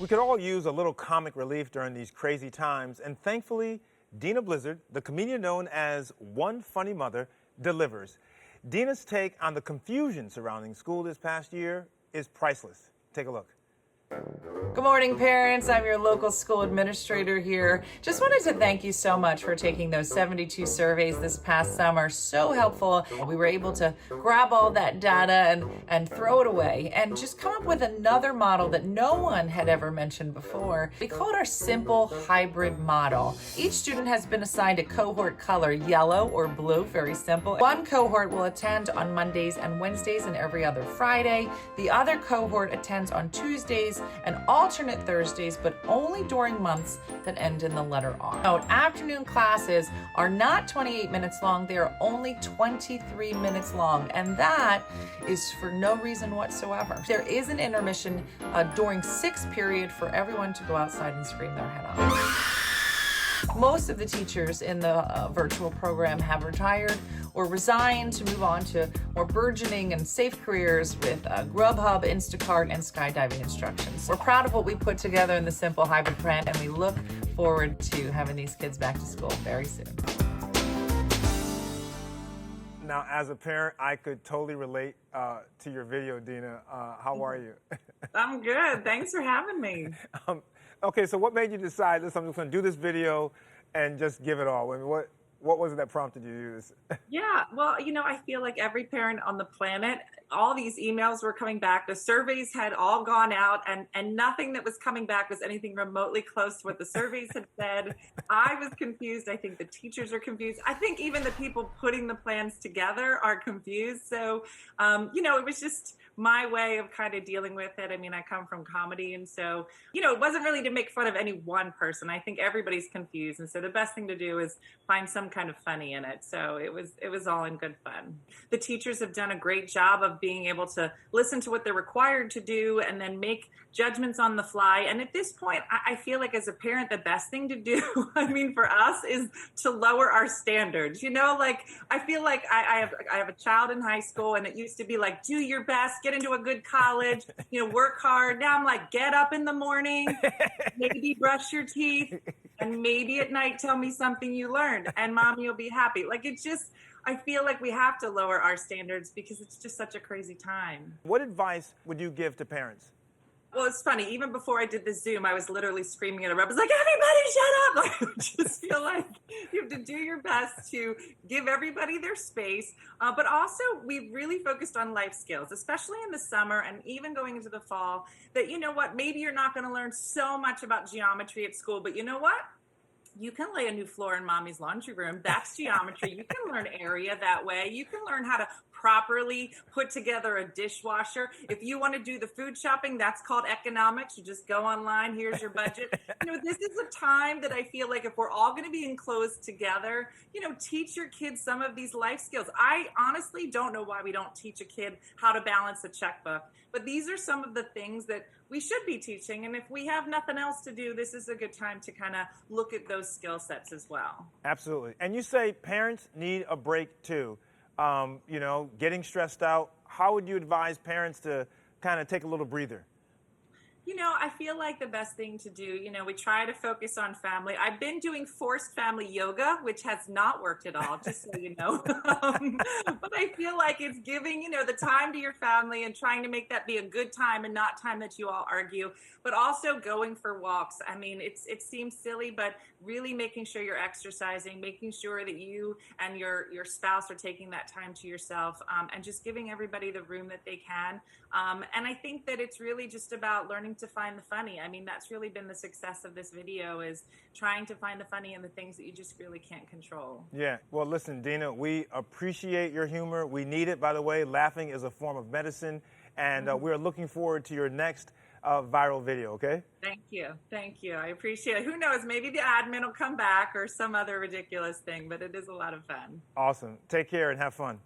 We could all use a little comic relief during these crazy times, and thankfully, Dena Blizzard, the comedian known as One Funny Mother, delivers. Dena's take on the confusion surrounding school this past year is priceless. Take a look. Good morning, parents. I'm your local school administrator here. Just wanted to thank you so much for taking those 72 surveys this past summer. So helpful. We were able to grab all that data and throw it away and just come up with another model that no one had ever mentioned before. We call it our simple hybrid model. Each student has been assigned a cohort color, yellow or blue, very simple. One cohort will attend on Mondays and Wednesdays and every other Friday. The other cohort attends on Tuesdays and alternate Thursdays, but only during months that end in the letter R. Note, afternoon classes are not 28 minutes long, they are only 23 minutes long, and that is for no reason whatsoever. There is an intermission during sixth period for everyone to go outside and scream their head off. Most of the teachers in the virtual program have retired or resigned to move on to more burgeoning and safe careers with Grubhub, Instacart, and skydiving instructions. We're proud of what we put together in the Simple Hybrid plan, and we look forward to having these kids back to school very soon. Now, as a parent, I could totally relate to your video, Dena. How are you? I'm good. Thanks for having me. Okay, so what made you decide, listen, I'm just going to do this video and just give it all? I mean, what was it that prompted you to do this? Yeah, well, I feel like every parent on the planet, all these emails were coming back. The surveys had all gone out, and nothing that was coming back was anything remotely close to what the surveys had said. I was confused. I think the teachers are confused. I think even the people putting the plans together are confused. So, it was just my way of kind of dealing with it. I mean, I come from comedy, and so, it wasn't really to make fun of any one person. I think everybody's confused, and so the best thing to do is find some kind of funny in it. So it was all in good fun. The teachers have done a great job of being able to listen to what they're required to do and then make judgments on the fly. And at this point, I feel like as a parent, the best thing to do, for us is to lower our standards. I feel like I have a child in high school, and it used to be like, do your best, get into a good college, work hard. Now I'm like, get up in the morning, maybe brush your teeth, and maybe at night tell me something you learned, and mommy will be happy. I feel like we have to lower our standards because it's just such a crazy time. What advice would you give to parents? Well, it's funny. Even before I did the Zoom, I was literally screaming at a rep. I was like, everybody shut up. I just feel like you have to do your best to give everybody their space. But also, we've really focused on life skills, especially in the summer and even going into the fall, that, maybe you're not going to learn so much about geometry at school, but you know what? You can lay a new floor in mommy's laundry room. That's geometry. You can learn area that way. You can learn how to properly put together a dishwasher. If you want to do the food shopping, that's called economics. You just go online. Here's your budget. This is a time that I feel like if we're all going to be enclosed together, teach your kids some of these life skills. I honestly don't know why we don't teach a kid how to balance a checkbook, but these are some of the things that we should be teaching. And if we have nothing else to do, this is a good time to kind of look at those skill sets as well. Absolutely. And you say parents need a break too. Getting stressed out. How would you advise parents to kind of take a little breather? I feel like the best thing to do, we try to focus on family. I've been doing forced family yoga, which has not worked at all, just so you know. But I feel like it's giving, the time to your family and trying to make that be a good time and not time that you all argue, but also going for walks. I mean, it seems silly, but really making sure you're exercising, making sure that you and your spouse are taking that time to yourself, and just giving everybody the room that they can. And I think that it's really just about learning to find the funny. I mean, that's really been the success of this video, is trying to find the funny in the things that you just really can't control. Yeah. Well, listen, Dena, we appreciate your humor. We need it, by the way. Laughing is a form of medicine. And we're looking forward to your next viral video, okay? Thank you. Thank you. I appreciate it. Who knows? Maybe the admin will come back or some other ridiculous thing, but it is a lot of fun. Awesome. Take care and have fun.